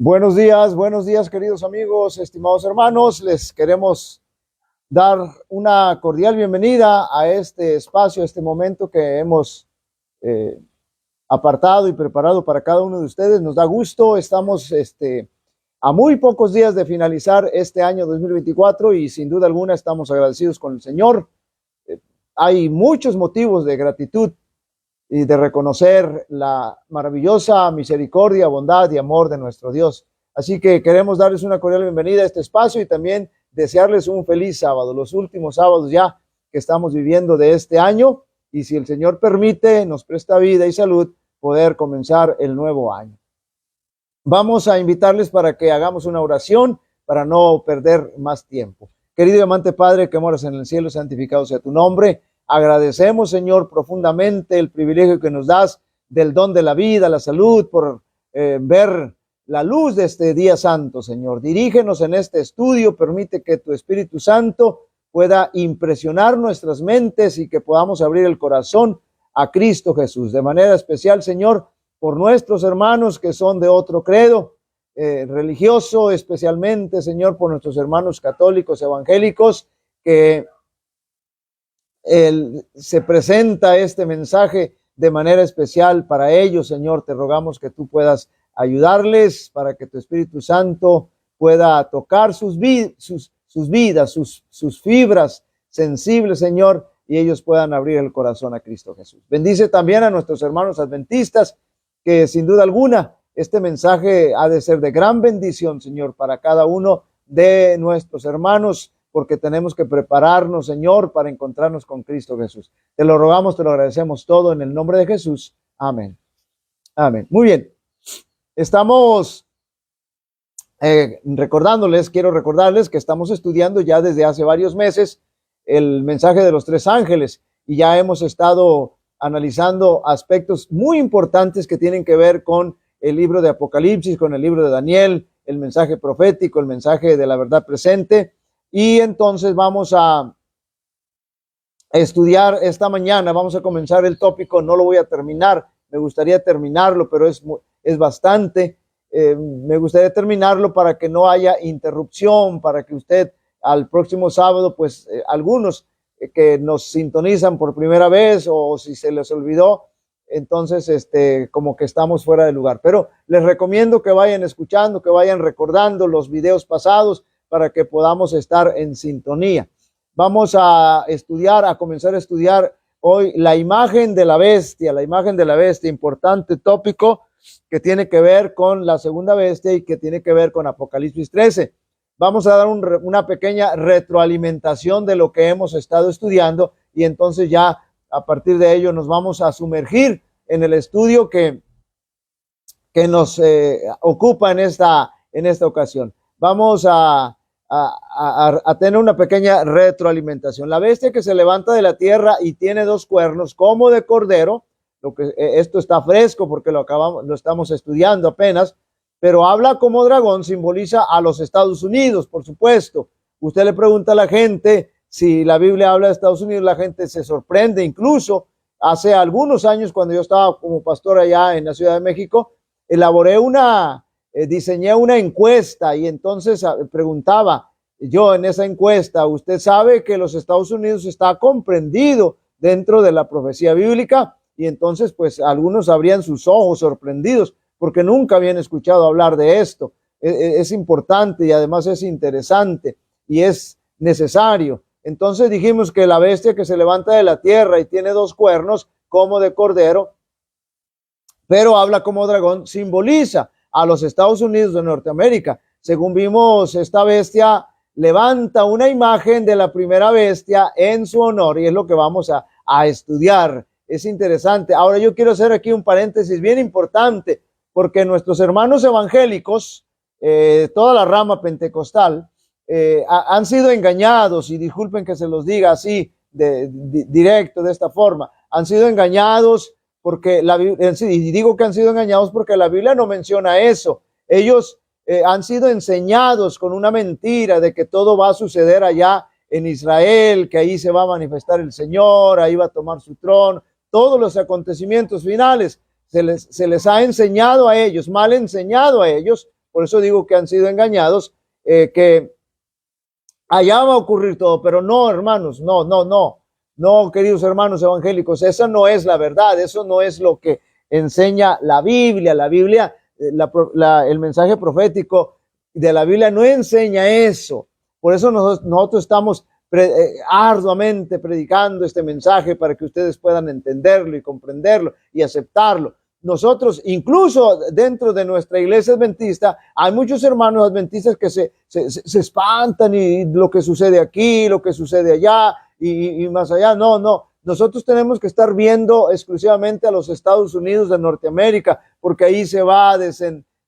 Buenos días queridos amigos, estimados hermanos. Les queremos dar una cordial bienvenida a este espacio, a este momento que hemos eh, apartado y preparado para cada uno de ustedes. Nos da gusto, estamos a muy pocos días de finalizar este año 2024 y sin duda alguna estamos agradecidos con el Señor. Hay muchos motivos de gratitud y de reconocer la maravillosa misericordia, bondad y amor de nuestro Dios. Así que queremos darles una cordial bienvenida a este espacio y también desearles un feliz sábado, los últimos sábados ya que estamos viviendo de este año, y si el Señor permite, nos presta vida y salud, poder comenzar el nuevo año. Vamos a invitarles para que hagamos una oración para no perder más tiempo. Querido y amante Padre que moras en el cielo, santificado sea tu nombre. Agradecemos, Señor, profundamente el privilegio que nos das del don de la vida, la salud, por ver la luz de este día santo, Señor. Dirígenos en este estudio, permite que tu Espíritu Santo pueda impresionar nuestras mentes y que podamos abrir el corazón a Cristo Jesús. De manera especial, Señor, por nuestros hermanos que son de otro credo religioso, especialmente, Señor, por nuestros hermanos católicos, evangélicos, que se presenta este mensaje de manera especial para ellos. Señor, te rogamos que tú puedas ayudarles para que tu Espíritu Santo pueda tocar sus vidas, sus fibras sensibles, Señor, y ellos puedan abrir el corazón a Cristo Jesús. Bendice también a nuestros hermanos adventistas, que sin duda alguna este mensaje ha de ser de gran bendición, Señor, para cada uno de nuestros hermanos, porque tenemos que prepararnos, Señor, para encontrarnos con Cristo Jesús. Te lo rogamos, te lo agradecemos todo en el nombre de Jesús. Amén. Amén. Muy bien. Estamos quiero recordarles que estamos estudiando ya desde hace varios meses el mensaje de los tres ángeles y ya hemos estado analizando aspectos muy importantes que tienen que ver con el libro de Apocalipsis, con el libro de Daniel, el mensaje profético, el mensaje de la verdad presente. Y entonces vamos a estudiar esta mañana, vamos a comenzar el tópico, no lo voy a terminar, me gustaría terminarlo, pero es bastante. Me gustaría terminarlo para que no haya interrupción, para que usted al próximo sábado, pues algunos que nos sintonizan por primera vez o si se les olvidó, entonces como que estamos fuera de lugar. Pero les recomiendo que vayan escuchando, que vayan recordando los videos pasados para que podamos estar en sintonía. Vamos a comenzar a estudiar hoy la imagen de la bestia, importante tópico que tiene que ver con la segunda bestia y que tiene que ver con Apocalipsis 13. Vamos a dar una pequeña retroalimentación de lo que hemos estado estudiando y entonces ya a partir de ello nos vamos a sumergir en el estudio que nos ocupa en esta ocasión. Vamos a tener una pequeña retroalimentación. La bestia que se levanta de la tierra y tiene dos cuernos como de cordero, esto está fresco porque lo estamos estudiando apenas, pero habla como dragón, simboliza a los Estados Unidos, por supuesto. Usted le pregunta a la gente si la Biblia habla de Estados Unidos, la gente se sorprende. Incluso hace algunos años, cuando yo estaba como pastor allá en la Ciudad de México, diseñé una encuesta y entonces preguntaba yo en esa encuesta, ¿usted sabe que los Estados Unidos está comprendido dentro de la profecía bíblica? Y entonces pues algunos abrían sus ojos sorprendidos porque nunca habían escuchado hablar de esto. Es importante y además es interesante y es necesario. Entonces dijimos que la bestia que se levanta de la tierra y tiene dos cuernos como de cordero, pero habla como dragón, simboliza a los Estados Unidos de Norteamérica. Según vimos, esta bestia levanta una imagen de la primera bestia en su honor y es lo que vamos a estudiar. Es interesante. Ahora yo quiero hacer aquí un paréntesis bien importante, porque nuestros hermanos evangélicos, toda la rama pentecostal, han sido engañados, y disculpen que se los diga así directo de esta forma, han sido engañados porque y digo que han sido engañados porque la Biblia no menciona eso. Ellos han sido enseñados con una mentira de que todo va a suceder allá en Israel, que ahí se va a manifestar el Señor, ahí va a tomar su trono, todos los acontecimientos finales. Se les ha enseñado a ellos, mal enseñado a ellos, por eso digo que han sido engañados, que allá va a ocurrir todo, pero no, hermanos, no, queridos hermanos evangélicos, esa no es la verdad, eso no es lo que enseña la Biblia. La Biblia, el mensaje profético de la Biblia no enseña eso. Por eso nosotros estamos arduamente predicando este mensaje para que ustedes puedan entenderlo y comprenderlo y aceptarlo. Nosotros, incluso dentro de nuestra iglesia adventista, hay muchos hermanos adventistas que se espantan y lo que sucede aquí, lo que sucede allá y más allá. No. Nosotros tenemos que estar viendo exclusivamente a los Estados Unidos de Norteamérica, porque ahí se va a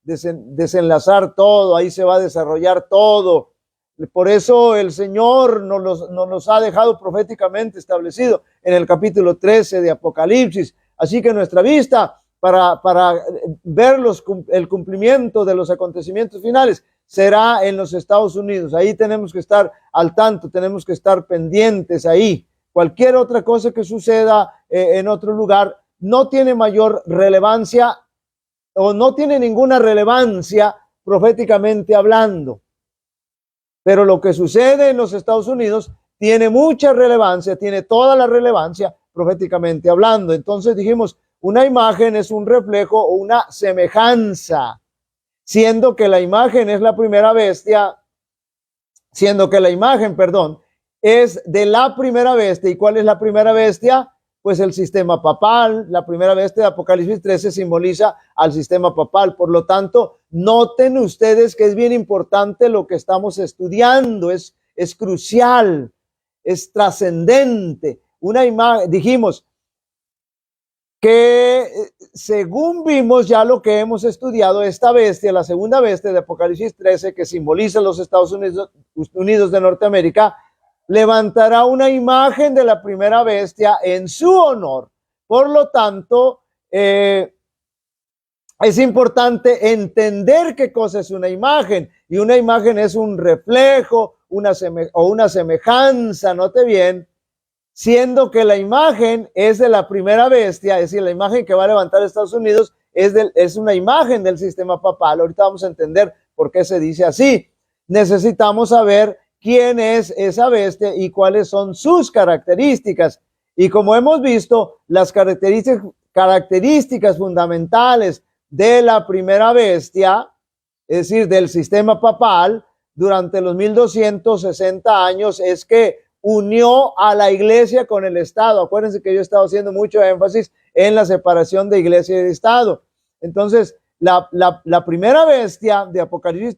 desenlazar todo, ahí se va a desarrollar todo. Por eso el Señor nos los ha dejado proféticamente establecido en el capítulo 13 de Apocalipsis. Así que nuestra vista para ver el cumplimiento de los acontecimientos finales será en los Estados Unidos. Ahí tenemos que estar al tanto, tenemos que estar pendientes ahí. Cualquier otra cosa que suceda en otro lugar no tiene mayor relevancia o no tiene ninguna relevancia proféticamente hablando. Pero lo que sucede en los Estados Unidos tiene mucha relevancia, tiene toda la relevancia proféticamente hablando. Entonces dijimos, una imagen es un reflejo o una semejanza, siendo que la imagen es la primera bestia, es de la primera bestia. ¿Y cuál es la primera bestia? Pues el sistema papal. La primera bestia de Apocalipsis 13 simboliza al sistema papal. Por lo tanto, noten ustedes que es bien importante lo que estamos estudiando. Es crucial, es trascendente. Una imagen, dijimos que según vimos ya lo que hemos estudiado, esta bestia, la segunda bestia de Apocalipsis 13, que simboliza los Estados Unidos de Norteamérica, levantará una imagen de la primera bestia en su honor. Por lo tanto, es importante entender qué cosa es una imagen. Y una imagen es un reflejo, una semejanza, note bien, siendo que la imagen es de la primera bestia, es decir, la imagen que va a levantar Estados Unidos es una imagen del sistema papal. Ahorita vamos a entender por qué se dice así. Necesitamos saber quién es esa bestia y cuáles son sus características. Y como hemos visto, las características fundamentales de la primera bestia, es decir, del sistema papal, durante los 1260 años, es que unió a la iglesia con el Estado. Acuérdense que yo he estado haciendo mucho énfasis en la separación de iglesia y de Estado. Entonces, la primera bestia de Apocalipsis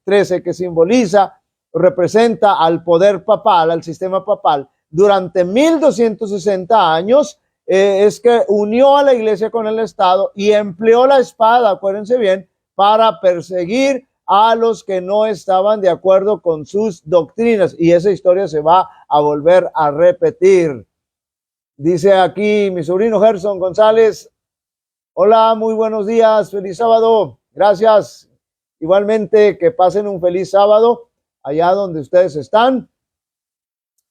13 que simboliza, representa al poder papal, al sistema papal, durante 1260 años, es que unió a la iglesia con el Estado y empleó la espada, acuérdense bien, para perseguir a los que no estaban de acuerdo con sus doctrinas. Y esa historia se va a volver a repetir. Dice aquí mi sobrino Gerson González, hola, muy buenos días, feliz sábado, gracias. Igualmente, que pasen un feliz sábado allá donde ustedes están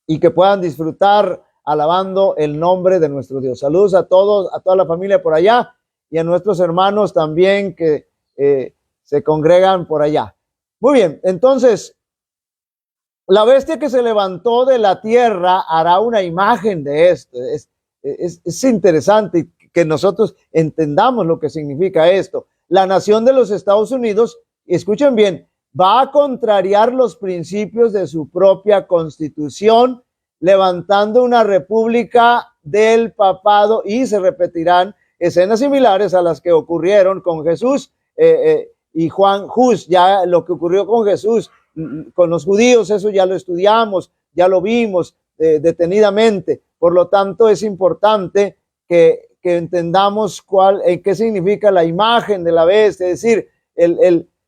y que puedan disfrutar alabando el nombre de nuestro Dios. Saludos a todos, a toda la familia por allá y a nuestros hermanos también que se congregan por allá. Muy bien, entonces, la bestia que se levantó de la tierra hará una imagen de esto. Es interesante que nosotros entendamos lo que significa esto. La nación de los Estados Unidos, escuchen bien, va a contrariar los principios de su propia constitución, levantando una república del papado, y se repetirán escenas similares a las que ocurrieron con Jesús y Juan Hus. Ya lo que ocurrió con Jesús, con los judíos, eso ya lo estudiamos, ya lo vimos detenidamente. Por lo tanto, es importante que entendamos qué significa la imagen de la bestia, es decir,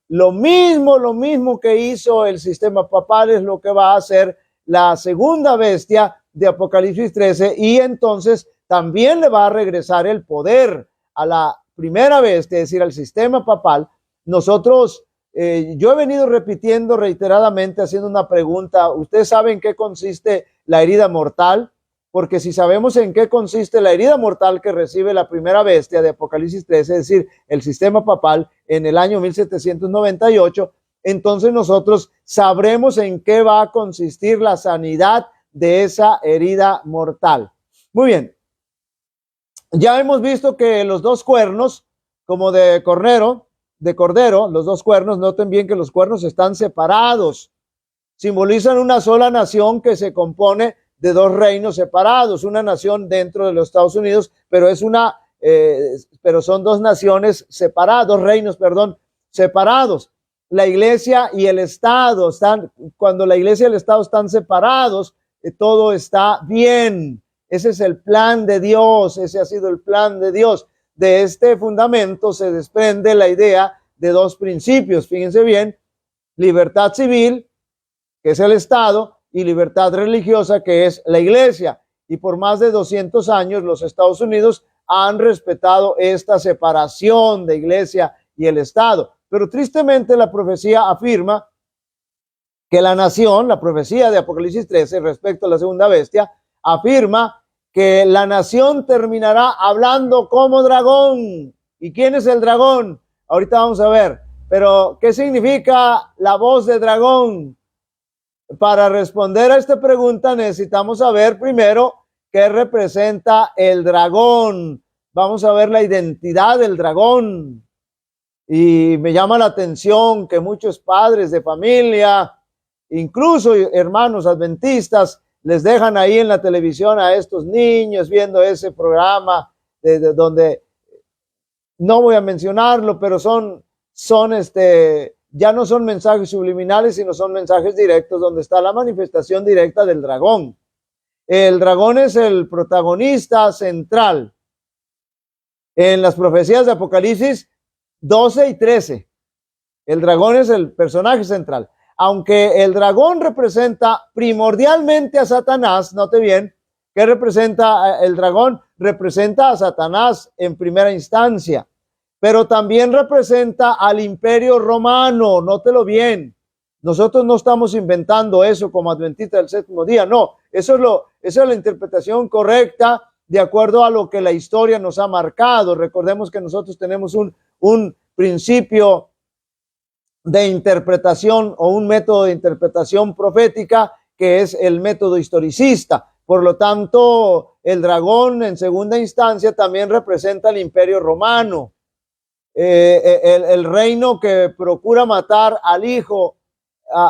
lo mismo que hizo el sistema papal es lo que va a hacer la segunda bestia de Apocalipsis 13, y entonces también le va a regresar el poder a la primera bestia, es decir, al sistema papal. Nosotros, yo he venido repitiendo reiteradamente, haciendo una pregunta. ¿Ustedes saben en qué consiste la herida mortal? Porque si sabemos en qué consiste la herida mortal que recibe la primera bestia de Apocalipsis 13, es decir, el sistema papal, en el año 1798, entonces nosotros sabremos en qué va a consistir la sanidad de esa herida mortal. Muy bien. Ya hemos visto que los dos cuernos, como de cordero, los dos cuernos, noten bien que los cuernos están separados, simbolizan una sola nación que se compone de dos reinos separados, una nación dentro de los Estados Unidos, pero pero son dos naciones separadas, dos reinos, perdón, separados. La iglesia y el Estado cuando la iglesia y el Estado están separados, todo está bien. Ese es el plan de Dios, ese ha sido el plan de Dios. De este fundamento se desprende la idea de dos principios, fíjense bien: libertad civil, que es el Estado, y libertad religiosa, que es la iglesia. Y por más de 200 años los Estados Unidos han respetado esta separación de iglesia y el Estado. Pero tristemente la profecía afirma que la nación, la profecía de Apocalipsis 13 respecto a la segunda bestia, afirma que la nación terminará hablando como dragón. ¿Y quién es el dragón? Ahorita vamos a ver. Pero, ¿qué significa la voz de dragón? Para responder a esta pregunta necesitamos saber primero qué representa el dragón. Vamos a ver la identidad del dragón. Y me llama la atención que muchos padres de familia, incluso hermanos adventistas, les dejan ahí en la televisión a estos niños viendo ese programa donde no voy a mencionarlo, pero ya no son mensajes subliminales, sino son mensajes directos donde está la manifestación directa del dragón. El dragón es el protagonista central en las profecías de Apocalipsis 12 y 13. El dragón es el personaje central. Aunque el dragón representa primordialmente a Satanás, note bien, ¿qué representa el dragón? Representa a Satanás en primera instancia, pero también representa al Imperio Romano, nótelo bien. Nosotros no estamos inventando eso como adventistas del séptimo día, no, esa es la interpretación correcta de acuerdo a lo que la historia nos ha marcado. Recordemos que nosotros tenemos un principio de interpretación o un método de interpretación profética que es el método historicista. Por lo tanto, el dragón en segunda instancia también representa el Imperio Romano, el reino que procura matar al hijo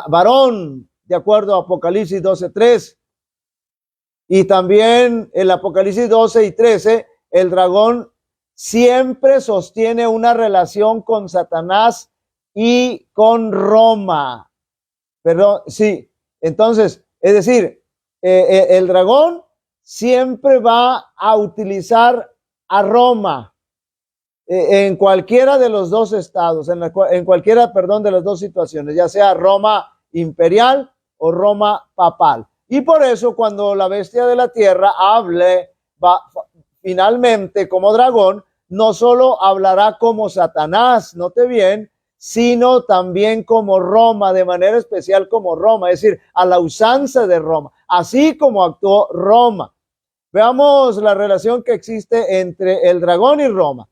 varón, de acuerdo a Apocalipsis 12:3. Y también en Apocalipsis 12 y 13, el dragón siempre sostiene una relación con Satanás y con Roma. Perdón, sí. Entonces, es decir, el dragón siempre va a utilizar a Roma en cualquiera de los dos estados, en cualquiera, perdón, de las dos situaciones, ya sea Roma imperial o Roma papal. Y por eso cuando la bestia de la tierra finalmente como dragón, no solo hablará como Satanás, note bien, sino también como Roma, de manera especial como Roma, es decir, a la usanza de Roma, así como actuó Roma. Veamos la relación que existe entre el dragón y Roma.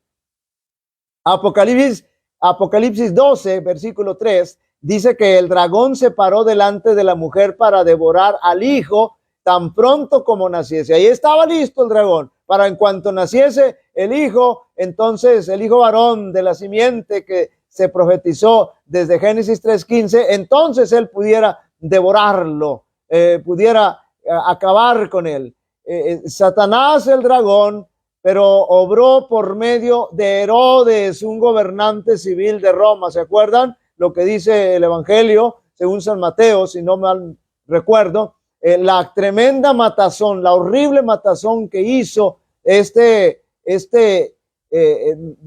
Apocalipsis 12, versículo 3, dice que el dragón se paró delante de la mujer para devorar al hijo tan pronto como naciese. Ahí estaba listo el dragón para en cuanto naciese el hijo, entonces el hijo varón de la simiente que se profetizó desde Génesis 3:15, entonces él pudiera devorarlo, pudiera acabar con él. Satanás, el dragón, pero obró por medio de Herodes, un gobernante civil de Roma. ¿Se acuerdan lo que dice el Evangelio según San Mateo, si no mal recuerdo? La tremenda matazón, la horrible matazón que hizo este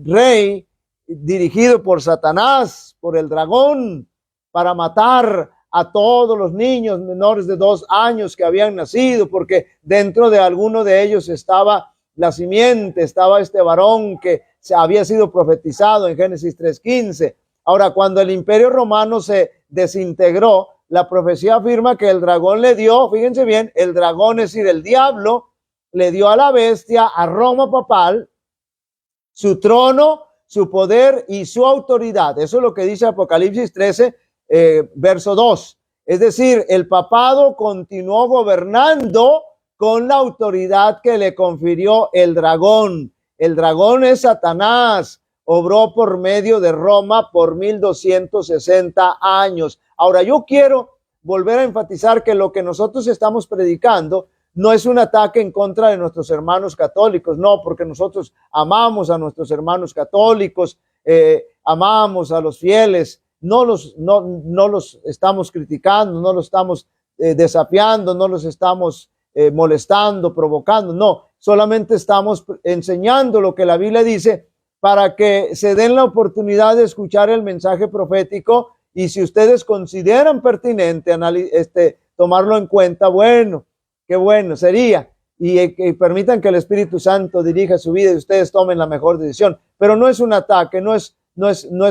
rey dirigido por Satanás, por el dragón, para matar a todos los niños menores de 2 años que habían nacido, porque dentro de alguno de ellos estaba la simiente, estaba este varón que había sido profetizado en Génesis 3:15. Ahora, cuando el Imperio Romano se desintegró, la profecía afirma que el dragón le dio, fíjense bien, el dragón, es decir, el diablo, le dio a la bestia, a Roma papal, su trono, su poder y su autoridad. Eso es lo que dice Apocalipsis 13, verso 2. Es decir, el papado continuó gobernando con la autoridad que le confirió el dragón. El dragón es Satanás. Obró por medio de Roma por 1260 años. Ahora, yo quiero volver a enfatizar que lo que nosotros estamos predicando no es un ataque en contra de nuestros hermanos católicos, no, porque nosotros amamos a nuestros hermanos católicos, amamos a los fieles, no los estamos criticando, no los estamos desafiando, no los estamos molestando, provocando, no, solamente estamos enseñando lo que la Biblia dice para que se den la oportunidad de escuchar el mensaje profético y si ustedes consideran pertinente tomarlo en cuenta, bueno, qué bueno sería y permitan que el Espíritu Santo dirija su vida y ustedes tomen la mejor decisión, pero no es un ataque, no es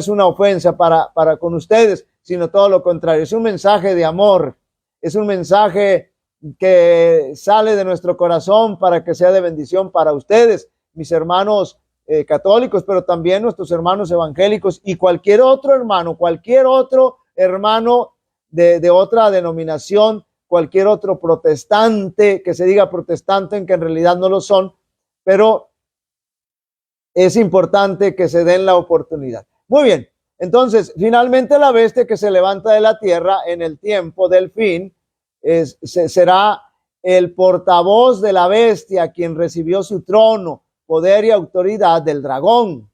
una ofensa para con ustedes, sino todo lo contrario, es un mensaje de amor, es un mensaje que sale de nuestro corazón para que sea de bendición para ustedes, mis hermanos católicos, pero también nuestros hermanos evangélicos y cualquier otro hermano de otra denominación, cualquier otro protestante, que se diga protestante, en que en realidad no lo son, pero es importante que se den la oportunidad. Muy bien, entonces, finalmente la bestia que se levanta de la tierra en el tiempo del fin será el portavoz de la bestia, quien recibió su trono, poder y autoridad del dragón.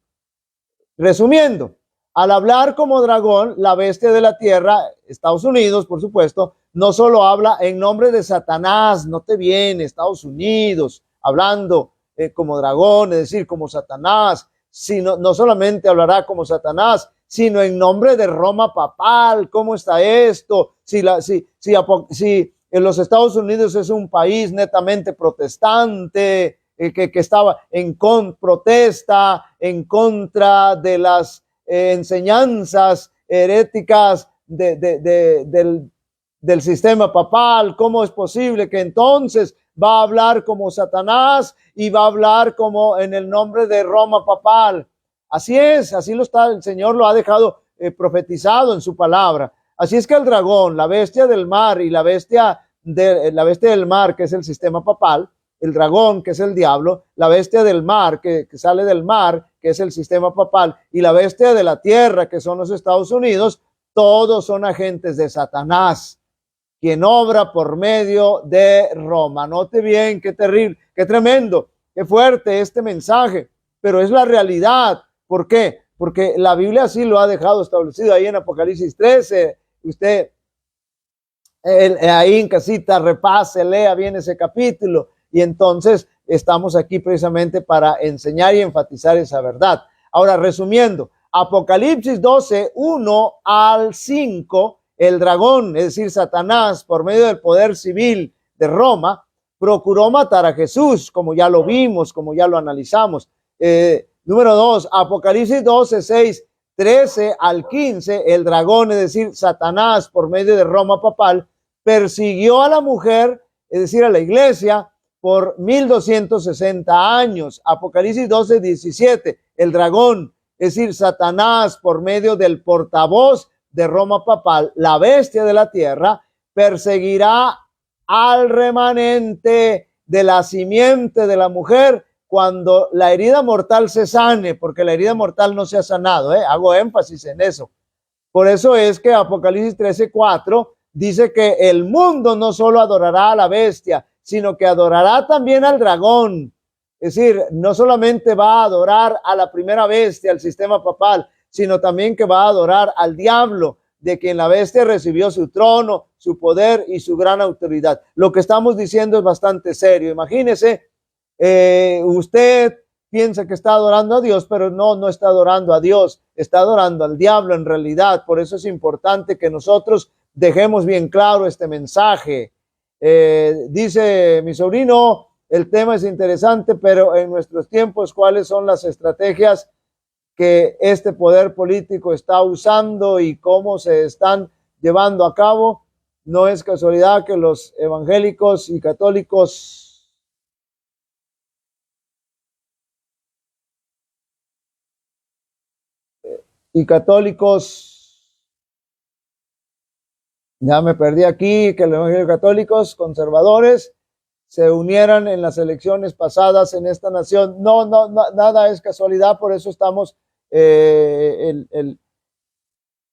Resumiendo, al hablar como dragón, la bestia de la tierra, Estados Unidos, por supuesto, no solo habla en nombre de Satanás, note bien, Estados Unidos, hablando como dragón, es decir, como Satanás, sino, no solamente hablará como Satanás, sino en nombre de Roma papal. ¿Cómo está esto? Si en los Estados Unidos es un país netamente protestante, que estaba protesta en contra de las enseñanzas heréticas del sistema papal, ¿cómo es posible que entonces va a hablar como Satanás y va a hablar como en el nombre de Roma papal? Así es, así lo está, el Señor lo ha dejado profetizado en su palabra. Así es que el dragón, la bestia del mar y la bestia del mar, que es el sistema papal, el dragón, que es el diablo, la bestia del mar, que sale del mar, que es el sistema papal, y la bestia de la tierra, que son los Estados Unidos, todos son agentes de Satanás, quien obra por medio de Roma. Note bien, qué terrible, qué tremendo, qué fuerte este mensaje, pero es la realidad. ¿Por qué? Porque la Biblia así lo ha dejado establecido ahí en Apocalipsis 13. Usted ahí en casita repase, lea bien ese capítulo y entonces estamos aquí precisamente para enseñar y enfatizar esa verdad. Ahora, resumiendo, Apocalipsis 12, 1 al 5, el dragón, es decir, Satanás, por medio del poder civil de Roma, procuró matar a Jesús, como ya lo vimos, como ya lo analizamos. Número 2, Apocalipsis 12, 6, 13 al 15, el dragón, es decir, Satanás, por medio de Roma papal, persiguió a la mujer, es decir, a la iglesia, por 1260 años. Apocalipsis 12, 17, el dragón, es decir, Satanás, por medio del portavoz de Roma papal, la bestia de la tierra, perseguirá al remanente de la simiente de la mujer cuando la herida mortal se sane, porque la herida mortal no se ha sanado, hago énfasis en eso. Por eso es que Apocalipsis 13, 4 dice que el mundo no solo adorará a la bestia, sino que adorará también al dragón. Es decir, no solamente va a adorar a la primera bestia, al sistema papal, sino también que va a adorar al diablo, de quien la bestia recibió su trono, su poder y su gran autoridad. Lo que estamos diciendo es bastante serio. Imagínese, usted piensa que está adorando a Dios, pero no está adorando a Dios, está adorando al diablo en realidad. Por eso es importante que nosotros dejemos bien claro este mensaje. Dice mi sobrino, el tema es interesante, pero en nuestros tiempos, ¿cuáles son las estrategias que este poder político está usando y cómo se están llevando a cabo? No es casualidad que los evangélicos y católicos y católicos, ya me perdí aquí, que los católicos conservadores se unieran en las elecciones pasadas en esta nación. No, nada es casualidad, por eso estamos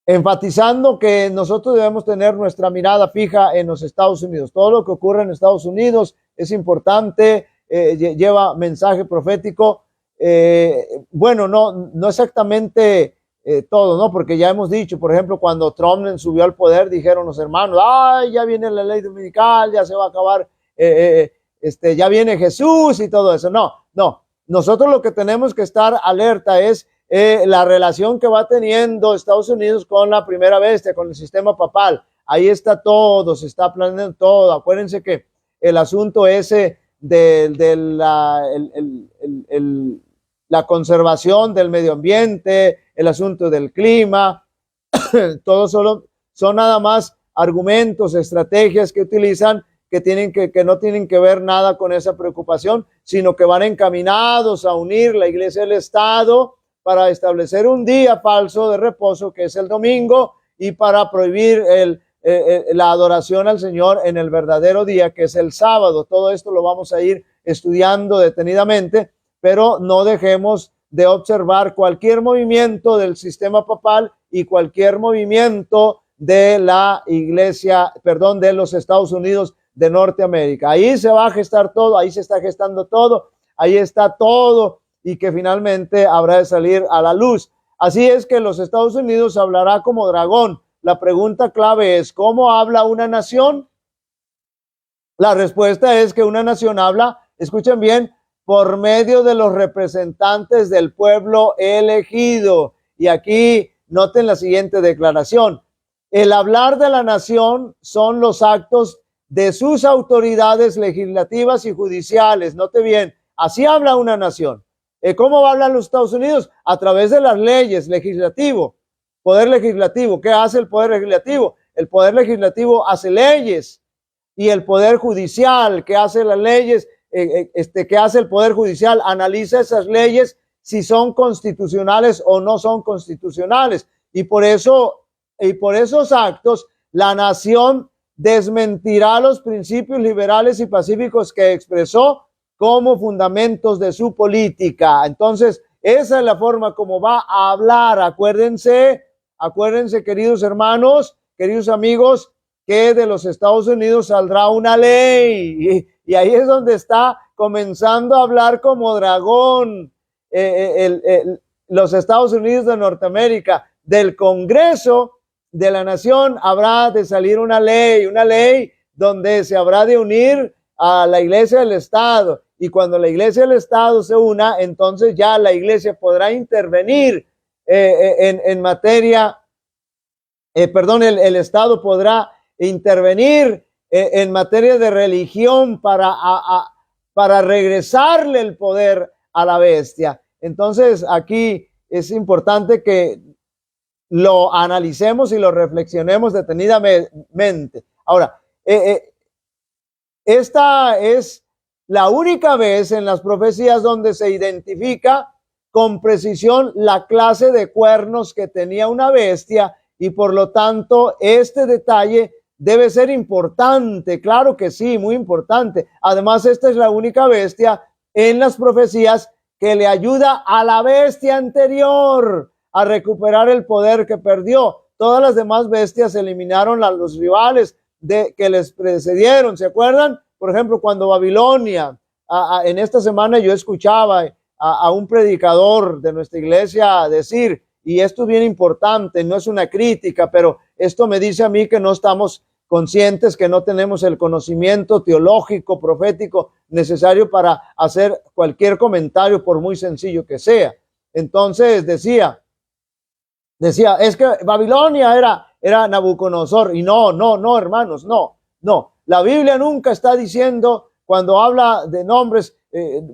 enfatizando que nosotros debemos tener nuestra mirada fija en los Estados Unidos. Todo lo que ocurre en Estados Unidos es importante, lleva mensaje profético. Bueno, no exactamente todo, ¿no? Porque ya hemos dicho, por ejemplo, cuando Trump subió al poder, dijeron los hermanos, ay, ya viene la ley dominical, ya se va a acabar, ya viene Jesús y todo eso. No. Nosotros lo que tenemos que estar alerta es la relación que va teniendo Estados Unidos con la primera bestia, con el sistema papal. Ahí está todo, se está planeando todo. Acuérdense que el asunto ese de la conservación del medio ambiente, el asunto del clima, todo solo son nada más argumentos, estrategias que utilizan que no tienen que ver nada con esa preocupación, sino que van encaminados a unir la iglesia y el Estado para establecer un día falso de reposo, que es el domingo, y para prohibir la adoración al Señor en el verdadero día, que es el sábado. Todo esto lo vamos a ir estudiando detenidamente, pero no dejemos de observar cualquier movimiento del sistema papal y cualquier movimiento de la iglesia, de los Estados Unidos de Norteamérica. Ahí se va a gestar todo, ahí se está gestando todo, ahí está todo, y que finalmente habrá de salir a la luz. Así es que los Estados Unidos hablará como dragón. La pregunta clave es, ¿cómo habla una nación? La respuesta es que una nación habla, escuchen bien, por medio de los representantes del pueblo elegido. Y aquí noten la siguiente declaración. El hablar de la nación son los actos de sus autoridades legislativas y judiciales. Note bien, así habla una nación. ¿Cómo hablan los Estados Unidos? A través de las leyes, legislativo, poder legislativo. ¿Qué hace el poder legislativo? El poder legislativo hace leyes, y el poder judicial, ¿qué hace las leyes? ¿Qué hace el poder judicial? Analiza esas leyes si son constitucionales o no son constitucionales. Y por esos actos, la nación desmentirá los principios liberales y pacíficos que expresó como fundamentos de su política. Entonces, esa es la forma como va a hablar. Acuérdense, queridos hermanos, queridos amigos, que de los Estados Unidos saldrá una ley. Y ahí es donde está comenzando a hablar como dragón los Estados Unidos de Norteamérica. Del Congreso de la Nación habrá de salir una ley donde se habrá de unir a la iglesia del Estado. Y cuando la iglesia del Estado se una, entonces ya la iglesia podrá intervenir en materia, el Estado podrá intervenir en materia de religión para regresarle el poder a la bestia. Entonces aquí es importante que lo analicemos y lo reflexionemos detenidamente. Ahora, esta es la única vez en las profecías donde se identifica con precisión la clase de cuernos que tenía una bestia, y por lo tanto este detalle debe ser importante. Claro que sí, muy importante. Además, esta es la única bestia en las profecías que le ayuda a la bestia anterior a recuperar el poder que perdió. Todas las demás bestias eliminaron a los rivales que les precedieron. ¿Se acuerdan? Por ejemplo, cuando Babilonia, en esta semana yo escuchaba a un predicador de nuestra iglesia decir, y esto es bien importante, no es una crítica, pero esto me dice a mí que no estamos conscientes, que no tenemos el conocimiento teológico, profético necesario para hacer cualquier comentario, por muy sencillo que sea. Entonces decía, es que Babilonia era Nabucodonosor, y no, hermanos, no. La Biblia nunca está diciendo, cuando habla de nombres,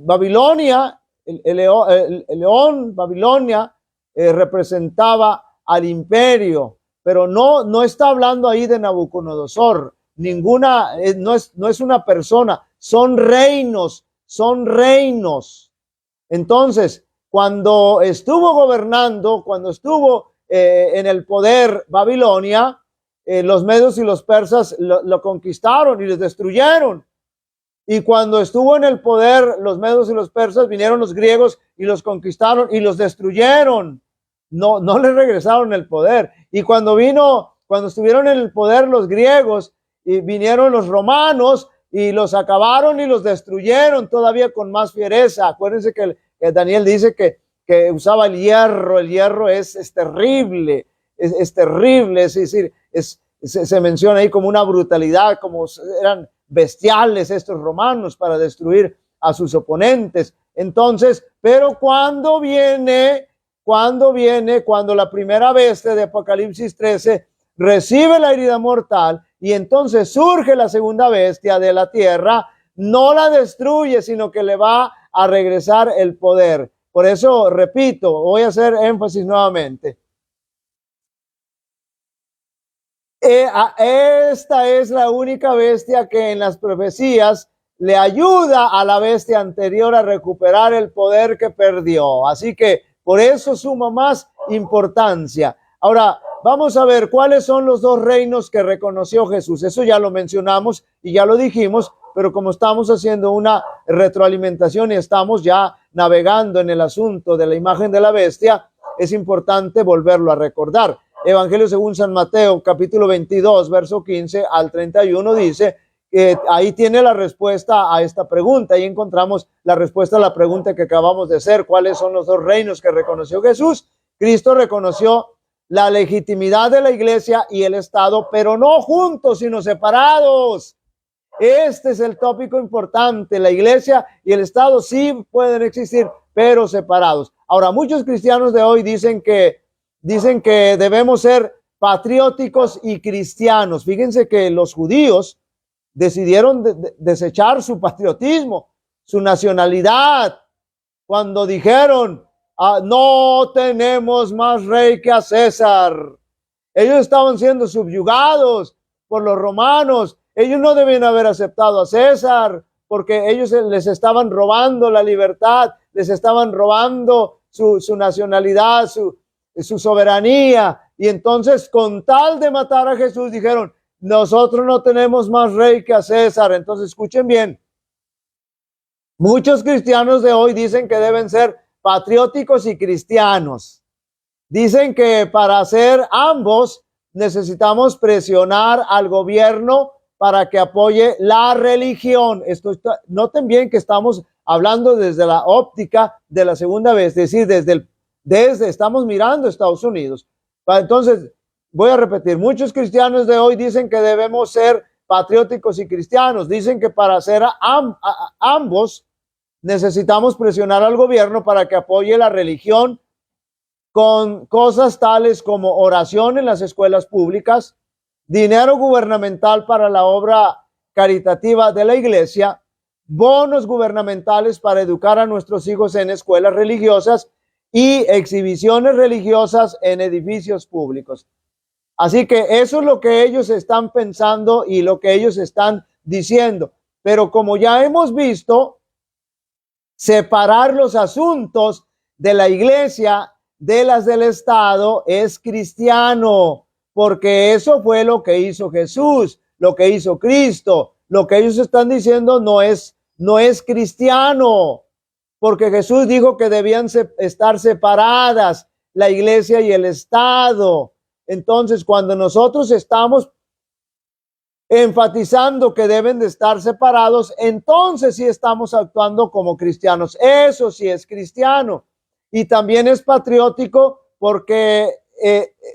Babilonia, el león, Babilonia, representaba al imperio, pero no está hablando ahí de Nabucodonosor. No es una persona, son reinos. Entonces, cuando estuvo gobernando, cuando estuvo en el poder Babilonia, los medos y los persas lo conquistaron y los destruyeron. Y cuando estuvo en el poder los medos y los persas, vinieron los griegos y los conquistaron y los destruyeron. No les regresaron el poder. Y cuando estuvieron en el poder los griegos, y vinieron los romanos y los acabaron y los destruyeron todavía con más fiereza. Acuérdense que Daniel dice que usaba el hierro. El hierro es terrible, es terrible, es decir, se menciona ahí como una brutalidad, como eran bestiales estos romanos para destruir a sus oponentes. Entonces, pero cuando la primera bestia de Apocalipsis 13 recibe la herida mortal y entonces surge la segunda bestia de la tierra, no la destruye, sino que le va a regresar el poder. Por eso, repito, voy a hacer énfasis nuevamente. Esta es la única bestia que en las profecías le ayuda a la bestia anterior a recuperar el poder que perdió. Así que por eso suma más importancia. Ahora, vamos a ver cuáles son los dos reinos que reconoció Jesús. Eso ya lo mencionamos y ya lo dijimos, pero como estamos haciendo una retroalimentación y estamos ya navegando en el asunto de la imagen de la bestia, es importante volverlo a recordar. Evangelio según San Mateo, capítulo 22, verso 15 al 31, dice que ahí tiene la respuesta a esta pregunta. Ahí encontramos la respuesta a la pregunta que acabamos de hacer. ¿Cuáles son los dos reinos que reconoció Jesús? Cristo reconoció la legitimidad de la iglesia y el Estado, pero no juntos, sino separados. Este es el tópico importante. La iglesia y el Estado sí pueden existir, pero separados. Ahora, muchos cristianos de hoy dicen que debemos ser patrióticos y cristianos. Fíjense que los judíos decidieron desechar su patriotismo, su nacionalidad, cuando dijeron, no tenemos más rey que a César. Ellos estaban siendo subyugados por los romanos. Ellos no debían haber aceptado a César, porque ellos les estaban robando la libertad, les estaban robando su nacionalidad, su soberanía. Y entonces, con tal de matar a Jesús, dijeron, nosotros no tenemos más rey que a César. Entonces, escuchen bien, muchos cristianos de hoy dicen que deben ser patrióticos y cristianos. Dicen que para hacer ambos necesitamos presionar al gobierno para que apoye la religión. Noten bien que estamos hablando desde la óptica de la segunda vez, es decir, estamos mirando Estados Unidos. Entonces, voy a repetir, muchos cristianos de hoy dicen que debemos ser patrióticos y cristianos. Dicen que para hacer ambos necesitamos presionar al gobierno para que apoye la religión con cosas tales como oración en las escuelas públicas, dinero gubernamental para la obra caritativa de la iglesia, bonos gubernamentales para educar a nuestros hijos en escuelas religiosas y exhibiciones religiosas en edificios públicos. Así que eso es lo que ellos están pensando y lo que ellos están diciendo. Pero como ya hemos visto, separar los asuntos de la iglesia de las del Estado es cristiano, porque eso fue lo que hizo Jesús, lo que hizo Cristo. Lo que ellos están diciendo no es cristiano, porque Jesús dijo que debían estar separadas la iglesia y el Estado. Entonces, cuando nosotros estamos enfatizando que deben de estar separados, entonces sí estamos actuando como cristianos. Eso sí es cristiano. Y también es patriótico porque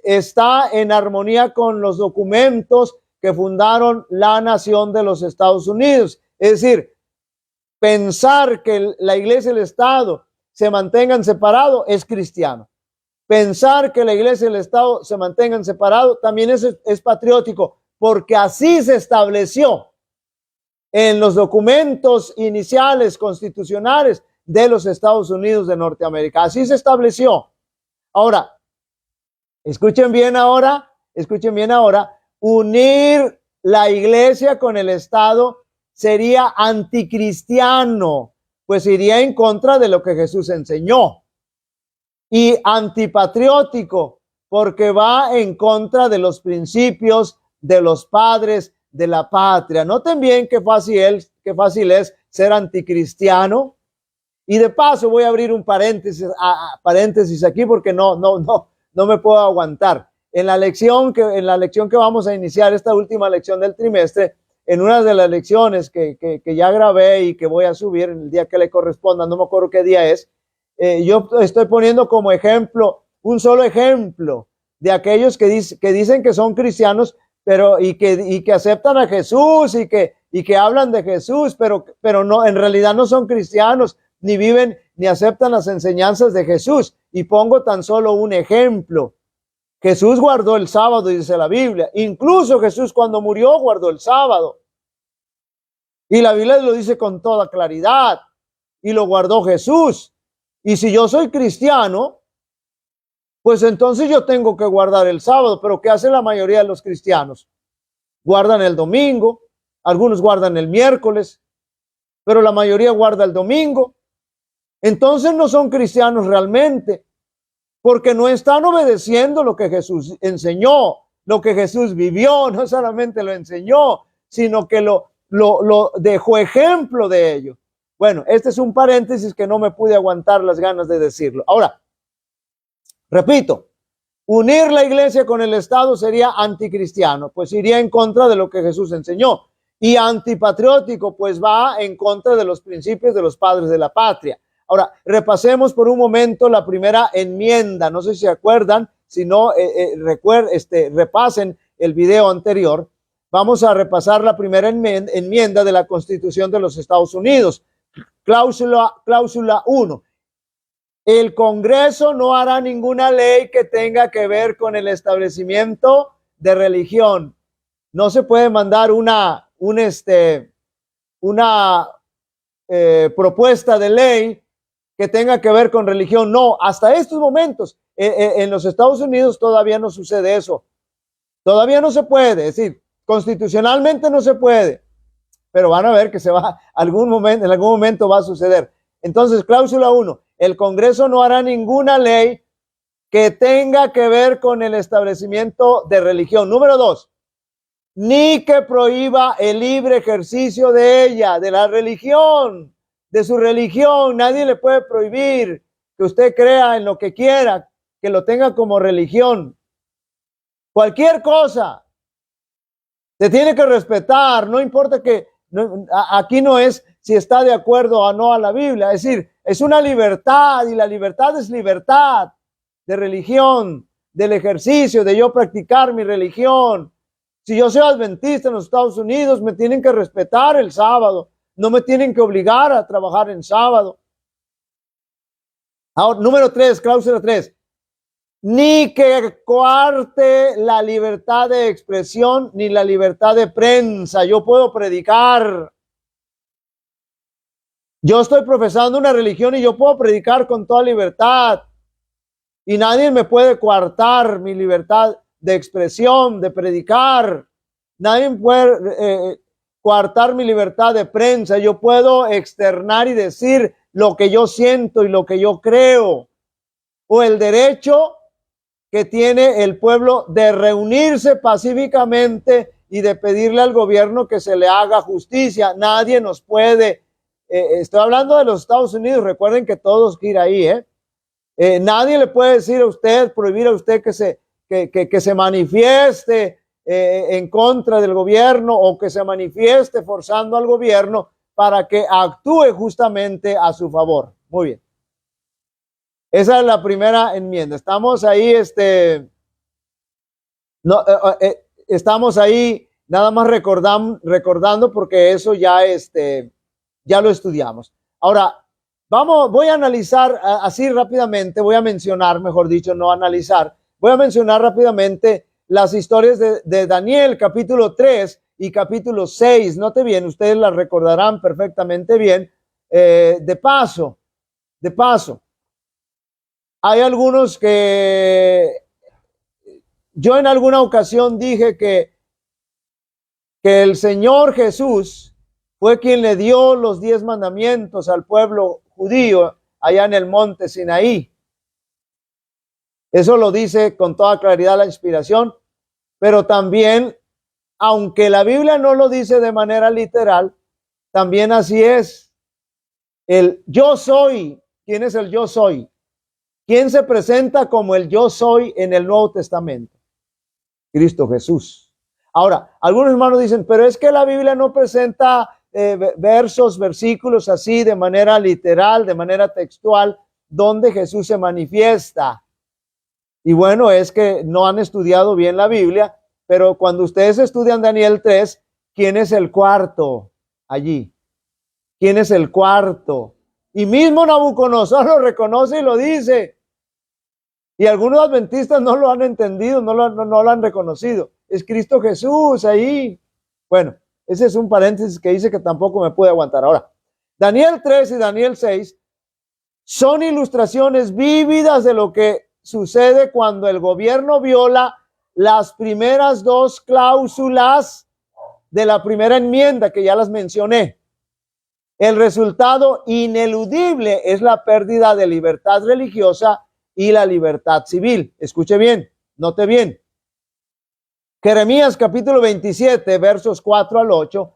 está en armonía con los documentos que fundaron la nación de los Estados Unidos. Es decir, pensar que la iglesia y el Estado se mantengan separados es cristiano. Pensar que la iglesia y el Estado se mantengan separados también es patriótico, porque así se estableció en los documentos iniciales constitucionales de los Estados Unidos de Norteamérica. Así se estableció. Ahora, escuchen bien ahora, unir la iglesia con el Estado sería anticristiano, pues iría en contra de lo que Jesús enseñó. Y antipatriótico, porque va en contra de los principios de los padres de la patria. Noten bien qué fácil es ser anticristiano. Y de paso voy a abrir un paréntesis aquí porque no me puedo aguantar. En la lección que vamos a iniciar, esta última lección del trimestre, en una de las lecciones que ya grabé y que voy a subir en el día que le corresponda, no me acuerdo qué día es, yo estoy poniendo como ejemplo, un solo ejemplo de aquellos que dicen que son cristianos, pero y que aceptan a Jesús y que hablan de Jesús, pero no, en realidad no son cristianos, ni viven ni aceptan las enseñanzas de Jesús. Y pongo tan solo un ejemplo. Jesús guardó el sábado, dice la Biblia. Incluso Jesús cuando murió guardó el sábado. Y la Biblia lo dice con toda claridad. Y lo guardó Jesús. Y si yo soy cristiano, pues entonces yo tengo que guardar el sábado. Pero ¿qué hace la mayoría de los cristianos? Guardan el domingo, algunos guardan el miércoles, pero la mayoría guarda el domingo. Entonces no son cristianos realmente, porque no están obedeciendo lo que Jesús enseñó, lo que Jesús vivió. No solamente lo enseñó, sino que lo dejó ejemplo de ello. Bueno, este es un paréntesis que no me pude aguantar las ganas de decirlo. Ahora, repito, unir la iglesia con el Estado sería anticristiano, pues iría en contra de lo que Jesús enseñó. Y antipatriótico, pues va en contra de los principios de los padres de la patria. Ahora, repasemos por un momento la primera enmienda. No sé si se acuerdan, si no, repasen el video anterior. Vamos a repasar la primera enmienda de la Constitución de los Estados Unidos. Cláusula 1. El Congreso no hará ninguna ley que tenga que ver con el establecimiento de religión. No se puede mandar una propuesta de ley que tenga que ver con religión. No, hasta estos momentos en los Estados Unidos todavía no sucede eso. Todavía no se puede, es decir, constitucionalmente no se puede, pero van a ver que en algún momento va a suceder. Entonces, cláusula 1, el Congreso no hará ninguna ley que tenga que ver con el establecimiento de religión. Número 2, ni que prohíba el libre ejercicio de ella, de la religión, de su religión. Nadie le puede prohibir que usted crea en lo que quiera, que lo tenga como religión. Cualquier cosa se tiene que respetar, no importa aquí no es si está de acuerdo o no a la Biblia, es decir, es una libertad, y la libertad es libertad de religión, del ejercicio, de yo practicar mi religión. Si yo soy adventista en los Estados Unidos, me tienen que respetar el sábado. No me tienen que obligar a trabajar en sábado. Ahora, número 3, cláusula 3. Ni que coarte la libertad de expresión ni la libertad de prensa. Yo puedo predicar. Yo estoy profesando una religión y yo puedo predicar con toda libertad. Y nadie me puede coartar mi libertad de expresión, de predicar. Nadie puede coartar mi libertad de prensa. Yo puedo externar y decir lo que yo siento y lo que yo creo. O el derecho que tiene el pueblo de reunirse pacíficamente y de pedirle al gobierno que se le haga justicia. Nadie nos puede, estoy hablando de los Estados Unidos, recuerden que todos gira ahí, nadie le puede decir a usted, prohibir a usted que se manifieste en contra del gobierno, o que se manifieste forzando al gobierno para que actúe justamente a su favor. Muy bien. Esa es la primera enmienda. Estamos ahí, estamos ahí nada más recordando porque eso ya lo estudiamos. Ahora, voy a analizar así rápidamente, voy a mencionar, mejor dicho, no analizar, voy a mencionar rápidamente las historias de Daniel, capítulo 3 y capítulo 6. Note bien, ustedes las recordarán perfectamente bien. De paso, hay algunos que yo en alguna ocasión dije que el Señor Jesús fue quien le dio los 10 mandamientos al pueblo judío allá en el monte Sinaí. Eso lo dice con toda claridad la inspiración, pero también, aunque la Biblia no lo dice de manera literal, también así es. El yo soy, ¿quién es el yo soy? ¿Quién se presenta como el yo soy en el Nuevo Testamento? Cristo Jesús. Ahora, algunos hermanos dicen, pero es que la Biblia no presenta versículos así de manera literal, de manera textual, donde Jesús se manifiesta. Y bueno, es que no han estudiado bien la Biblia, pero cuando ustedes estudian Daniel 3, ¿quién es el cuarto allí? ¿Quién es el cuarto? Y mismo Nabucodonosor lo reconoce y lo dice. Y algunos adventistas no lo han entendido, no lo han reconocido. Es Cristo Jesús ahí. Bueno, ese es un paréntesis que dice que tampoco me puede aguantar. Ahora, Daniel 3 y Daniel 6 son ilustraciones vívidas de lo que sucede cuando el gobierno viola las primeras dos cláusulas de la primera enmienda, que ya las mencioné. El resultado ineludible es la pérdida de libertad religiosa y la libertad civil. Escuche bien, note bien. Jeremías capítulo 27, versos 4 al 8.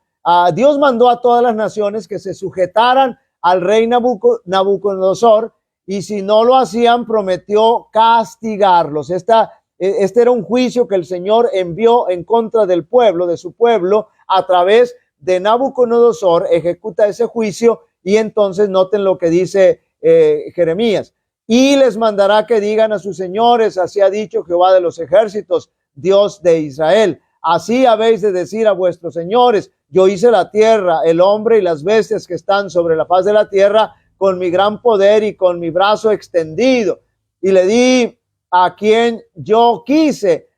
Dios mandó a todas las naciones que se sujetaran al rey Nabucodonosor, y si no lo hacían, prometió castigarlos. Este era un juicio que el Señor envió en contra del pueblo, de su pueblo, a través de Nabucodonosor. Ejecuta ese juicio, y entonces noten lo que dice Jeremías. Y les mandará que digan a sus señores, así ha dicho Jehová de los ejércitos, Dios de Israel, así habéis de decir a vuestros señores, yo hice la tierra, el hombre y las bestias que están sobre la faz de la tierra con mi gran poder y con mi brazo extendido, y le di a quien yo quise,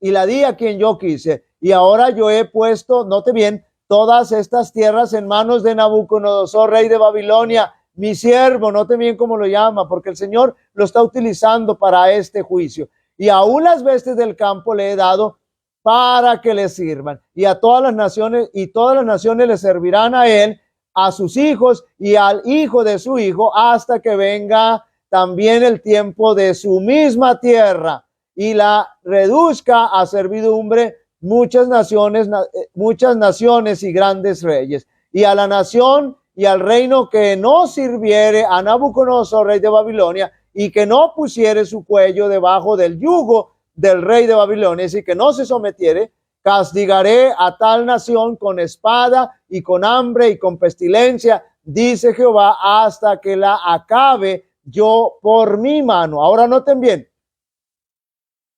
y la di a quien yo quise, y ahora yo he puesto, note bien, todas estas tierras en manos de Nabucodonosor, rey de Babilonia, mi siervo. Note bien cómo lo llama, porque el Señor lo está utilizando para este juicio. Y aún las bestias del campo le he dado para que le sirvan, y a todas las naciones, y todas las naciones le servirán a él, a sus hijos y al hijo de su hijo, hasta que venga también el tiempo de su misma tierra, y la reduzca a servidumbre muchas naciones y grandes reyes, y a la nación y al reino que no sirviere a Nabucodonosor, rey de Babilonia, y que no pusiere su cuello debajo del yugo del rey de Babilonia, y que no se sometiere, castigaré a tal nación con espada y con hambre y con pestilencia, dice Jehová, hasta que la acabe yo por mi mano. Ahora noten bien,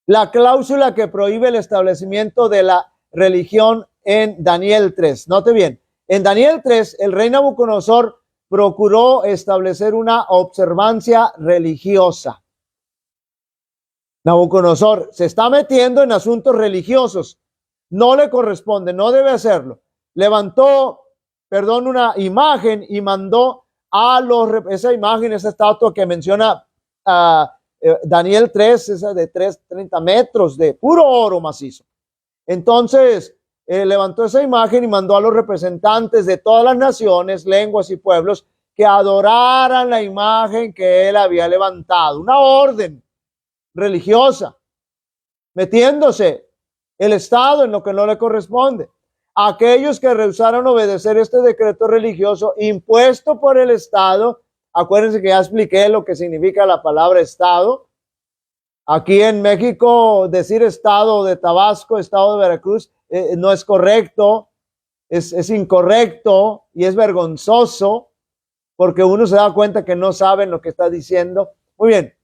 la cláusula que prohíbe el establecimiento de la religión en Daniel 3. Note bien, en Daniel 3, el rey Nabucodonosor procuró establecer una observancia religiosa. Nabucodonosor se está metiendo en asuntos religiosos. No le corresponde, no debe hacerlo. Levantó, una imagen y mandó a esa imagen, esa estatua que menciona Daniel 3, esa de 30 metros de puro oro macizo. Entonces, levantó esa imagen y mandó a los representantes de todas las naciones, lenguas y pueblos que adoraran la imagen que él había levantado. Una orden religiosa, metiéndose el Estado en lo que no le corresponde. Aquellos que rehusaron obedecer este decreto religioso impuesto por el Estado, acuérdense que ya expliqué lo que significa la palabra Estado. Aquí en México decir Estado de Tabasco, Estado de Veracruz, no es correcto, es incorrecto y es vergonzoso, porque uno se da cuenta que no saben lo que está diciendo. Muy bien.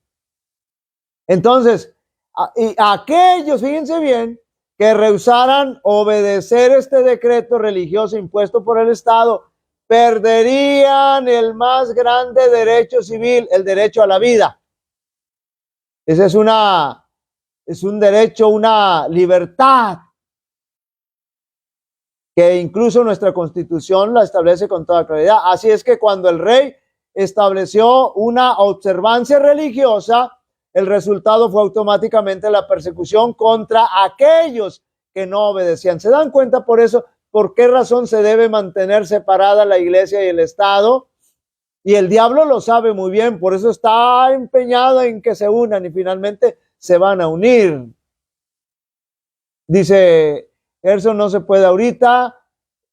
Entonces, aquellos, fíjense bien, que rehusaran obedecer este decreto religioso impuesto por el Estado, perderían el más grande derecho civil, el derecho a la vida. Ese es un derecho, una libertad que incluso nuestra Constitución la establece con toda claridad. Así es que cuando el rey estableció una observancia religiosa, el resultado fue automáticamente la persecución contra aquellos que no obedecían. ¿Se dan cuenta por eso? ¿Por qué razón se debe mantener separada la iglesia y el Estado? Y el diablo lo sabe muy bien, por eso está empeñado en que se unan y finalmente se van a unir. Dice, eso no se puede ahorita,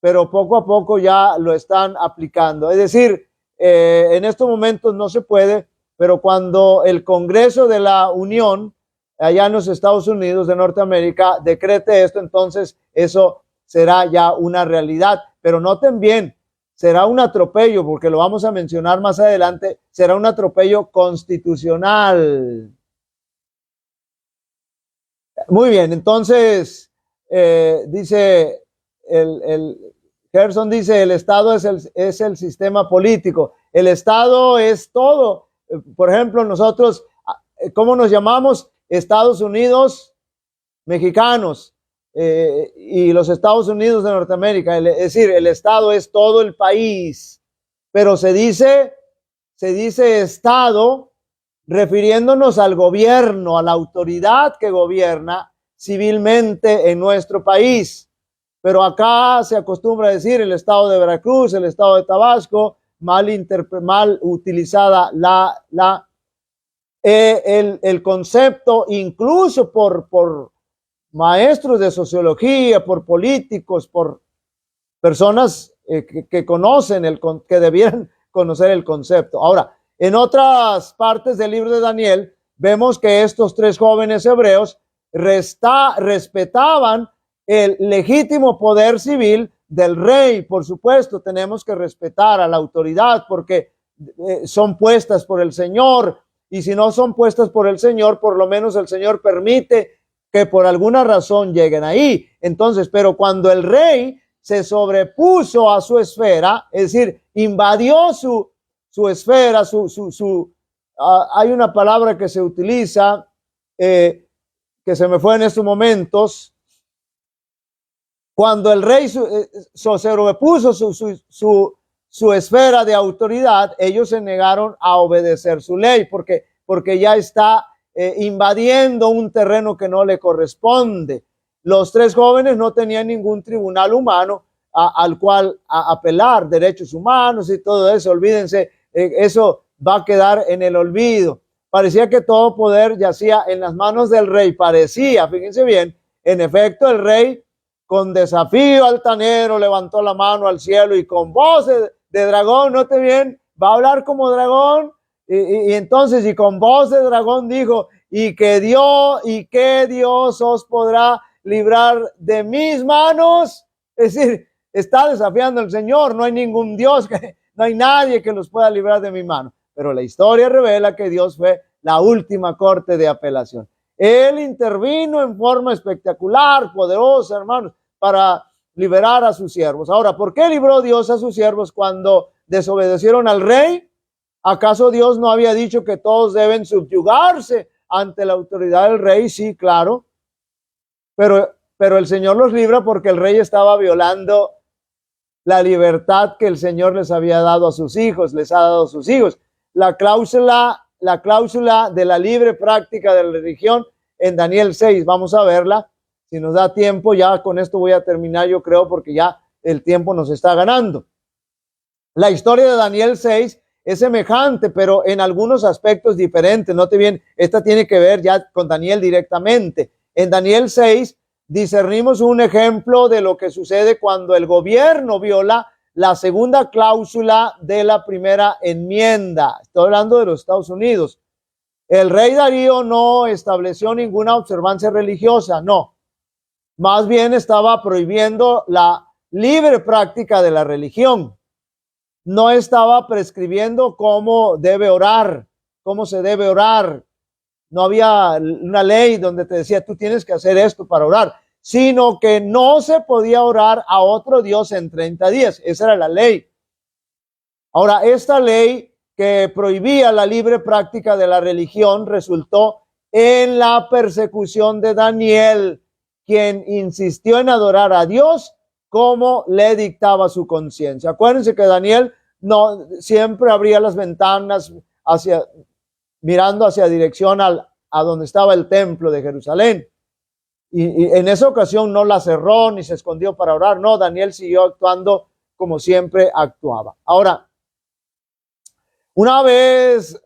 pero poco a poco ya lo están aplicando. Es decir, en estos momentos no se puede, pero cuando el Congreso de la Unión, allá en los Estados Unidos de Norteamérica, decrete esto, entonces eso será ya una realidad. Pero noten bien, será un atropello, porque lo vamos a mencionar más adelante, será un atropello constitucional. Muy bien, entonces dice Gerson dice, el Estado es el sistema político. El Estado es todo. Por ejemplo, nosotros, ¿cómo nos llamamos? Estados Unidos mexicanos y los Estados Unidos de Norteamérica. Es decir, el Estado es todo el país. Pero se dice Estado refiriéndonos al gobierno, a la autoridad que gobierna civilmente en nuestro país. Pero acá se acostumbra a decir el estado de Veracruz, el estado de Tabasco, mal utilizada el concepto, incluso por maestros de sociología, por políticos, por personas que conocen, que debieran conocer el concepto. Ahora, en otras partes del libro de Daniel, vemos que estos tres jóvenes hebreos respetaban el legítimo poder civil del rey. Por supuesto, tenemos que respetar a la autoridad porque son puestas por el Señor, y si no son puestas por el Señor, por lo menos el Señor permite que por alguna razón lleguen ahí. Entonces, pero cuando el rey se sobrepuso a su esfera, es decir, invadió su esfera, hay una palabra que se utiliza, que se me fue en estos momentos, cuando el rey sobrepuso su esfera de autoridad, ellos se negaron a obedecer su ley, porque ya está invadiendo un terreno que no le corresponde. Los tres jóvenes no tenían ningún tribunal humano al cual apelar, derechos humanos y todo eso, olvídense, eso va a quedar en el olvido. Parecía que todo poder yacía en las manos del rey, parecía, fíjense bien, en efecto el rey con desafío altanero levantó la mano al cielo y con voz de dragón, note bien, va a hablar como dragón, y entonces, y con voz de dragón dijo, y que Dios os podrá librar de mis manos. Es decir, está desafiando al Señor, no hay ningún Dios, no hay nadie que los pueda librar de mi mano. Pero la historia revela que Dios fue la última corte de apelación. Él intervino en forma espectacular, poderosa, hermanos, para liberar a sus siervos. Ahora, ¿por qué libró Dios a sus siervos cuando desobedecieron al rey? ¿Acaso Dios no había dicho que todos deben subyugarse ante la autoridad del rey? Sí, claro. Pero el Señor los libra porque el rey estaba violando la libertad que el Señor les había dado a sus hijos, les ha dado a sus hijos. La cláusula de la libre práctica de la religión en Daniel 6, vamos a verla. Si nos da tiempo, ya con esto voy a terminar, yo creo, porque ya el tiempo nos está ganando. La historia de Daniel 6 es semejante, pero en algunos aspectos diferentes. Note bien, esta tiene que ver ya con Daniel directamente. En Daniel 6 discernimos un ejemplo de lo que sucede cuando el gobierno viola la segunda cláusula de la primera enmienda. Estoy hablando de los Estados Unidos. El rey Darío no estableció ninguna observancia religiosa, no. Más bien estaba prohibiendo la libre práctica de la religión. No estaba prescribiendo cómo debe orar, cómo se debe orar. No había una ley donde te decía, tú tienes que hacer esto para orar, sino que no se podía orar a otro Dios en 30 días. Esa era la ley. Ahora, esta ley que prohibía la libre práctica de la religión resultó en la persecución de Daniel, quien insistió en adorar a Dios como le dictaba su conciencia. Acuérdense que Daniel no siempre abría las ventanas mirando hacia dirección a donde estaba el templo de Jerusalén. Y en esa ocasión no la cerró ni se escondió para orar. No, Daniel siguió actuando como siempre actuaba. Ahora, Una vez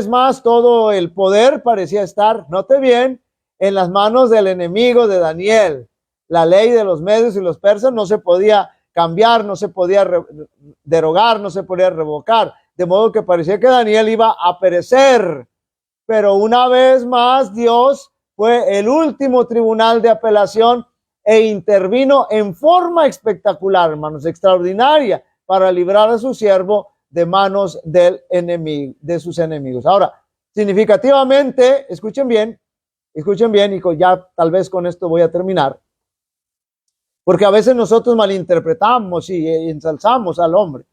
más, todo el poder parecía estar, note bien, en las manos del enemigo de Daniel. La ley de los medios y los persas no se podía cambiar, no se podía derogar, no se podía revocar, de modo que parecía que Daniel iba a perecer. Pero una vez más, Dios fue el último tribunal de apelación e intervino en forma espectacular, hermanos, extraordinaria, para librar a su siervo de manos del enemigo, de sus enemigos. Ahora, significativamente, escuchen bien, y ya tal vez con esto voy a terminar, porque a veces nosotros malinterpretamos y ensalzamos al hombre.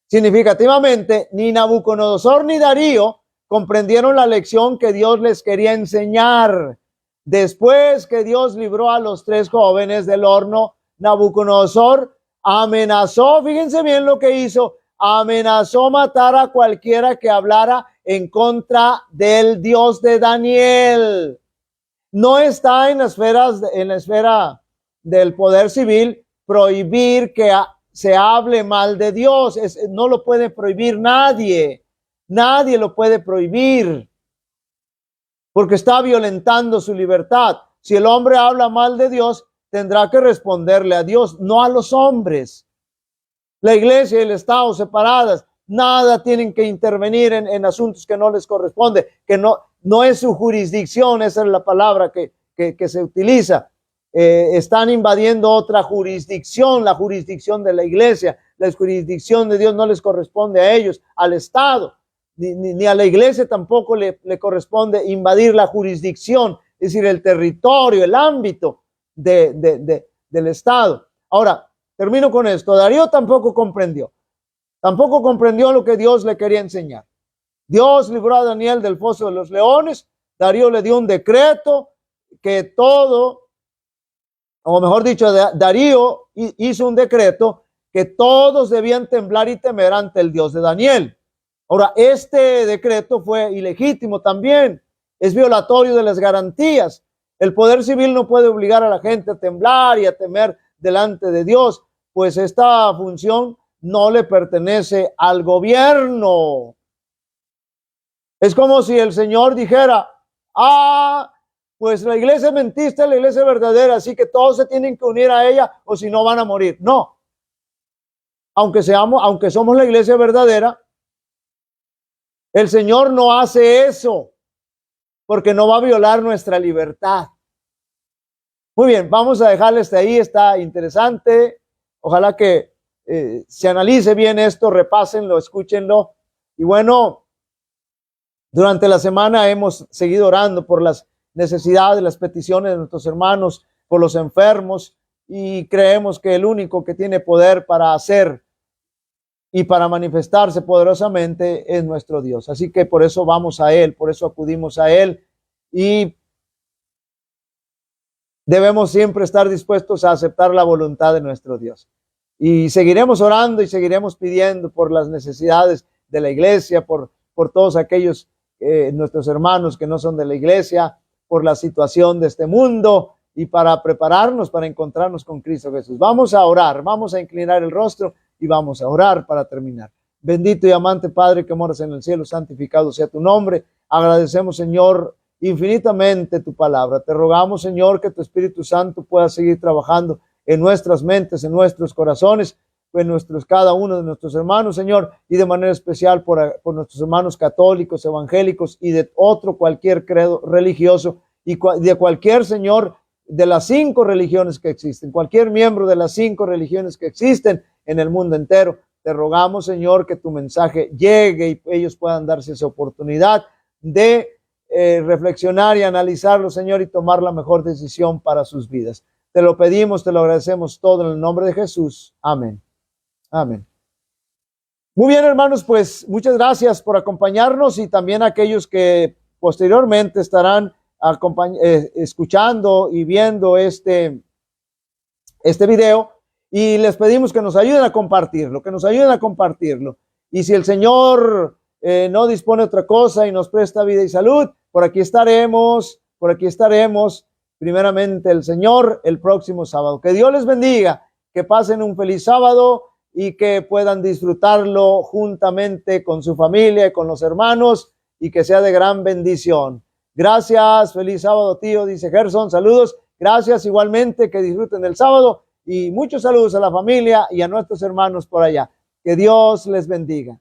Significativamente, ni Nabucodonosor ni Darío comprendieron la lección que Dios les quería enseñar. Después que Dios libró a los 3 jóvenes del horno, Nabucodonosor amenazó, fíjense bien lo que hizo, amenazó matar a cualquiera que hablara en contra del Dios de Daniel. No está en la esfera del poder civil prohibir que se hable mal de Dios. No lo puede prohibir nadie. Nadie lo puede prohibir, porque está violentando su libertad. Si el hombre habla mal de Dios, tendrá que responderle a Dios, no a los hombres. La iglesia y el Estado separadas, nada tienen que intervenir en asuntos que no les corresponde, que no es su jurisdicción, esa es la palabra que se utiliza. Están invadiendo otra jurisdicción, la jurisdicción de la iglesia. La jurisdicción de Dios no les corresponde a ellos, al Estado. Ni a la iglesia tampoco le corresponde invadir la jurisdicción, es decir, el territorio, el ámbito del Estado. Ahora, termino con esto. Darío tampoco comprendió lo que Dios le quería enseñar. Dios libró a Daniel del foso de los leones. Darío le dio un decreto que todo, o mejor dicho, Darío hizo un decreto que todos debían temblar y temer ante el Dios de Daniel. Ahora, este decreto fue ilegítimo también, es violatorio de las garantías. El poder civil no puede obligar a la gente a temblar y a temer delante de Dios, pues esta función no le pertenece al gobierno. Es como si el Señor dijera, pues la iglesia mentista es la iglesia verdadera, así que todos se tienen que unir a ella o si no van a morir. No. Aunque somos la iglesia verdadera, el Señor no hace eso porque no va a violar nuestra libertad. Muy bien, vamos a dejarle hasta ahí, está interesante. Ojalá que se analice bien esto, repásenlo, escúchenlo. Y bueno, durante la semana hemos seguido orando por las necesidades, las peticiones de nuestros hermanos, por los enfermos, y creemos que el único que tiene poder para hacer y para manifestarse poderosamente es nuestro Dios. Así que por eso vamos a Él, por eso acudimos a Él, y debemos siempre estar dispuestos a aceptar la voluntad de nuestro Dios. Y seguiremos orando y seguiremos pidiendo por las necesidades de la iglesia, por todos aquellos nuestros hermanos que no son de la iglesia, por la situación de este mundo y para prepararnos para encontrarnos con Cristo Jesús. Vamos a orar, vamos a inclinar el rostro y vamos a orar para terminar. Bendito y amante Padre que moras en el cielo, santificado sea tu nombre. Agradecemos, Señor, infinitamente tu palabra. Te rogamos, Señor, que tu Espíritu Santo pueda seguir trabajando en nuestras mentes, en nuestros corazones, en cada uno de nuestros hermanos, Señor, y de manera especial por nuestros hermanos católicos, evangélicos y de cualquier credo religioso y de cualquier, Señor, de las 5 religiones que existen, cualquier miembro de las 5 religiones que existen en el mundo entero. Te rogamos, Señor, que tu mensaje llegue y ellos puedan darse esa oportunidad de reflexionar y analizarlo, Señor, y tomar la mejor decisión para sus vidas. Te lo pedimos, te lo agradecemos todo en el nombre de Jesús. Amén. Amén. Muy bien, hermanos, pues muchas gracias por acompañarnos y también a aquellos que posteriormente estarán escuchando y viendo este video, y les pedimos que nos ayuden a compartirlo, y si el Señor no dispone otra cosa y nos presta vida y salud, por aquí estaremos, primeramente el Señor, el próximo sábado. Que Dios les bendiga, que pasen un feliz sábado y que puedan disfrutarlo juntamente con su familia y con los hermanos y que sea de gran bendición. Gracias, feliz sábado, tío, dice Gerson, saludos, gracias igualmente, que disfruten el sábado y muchos saludos a la familia y a nuestros hermanos por allá. Que Dios les bendiga.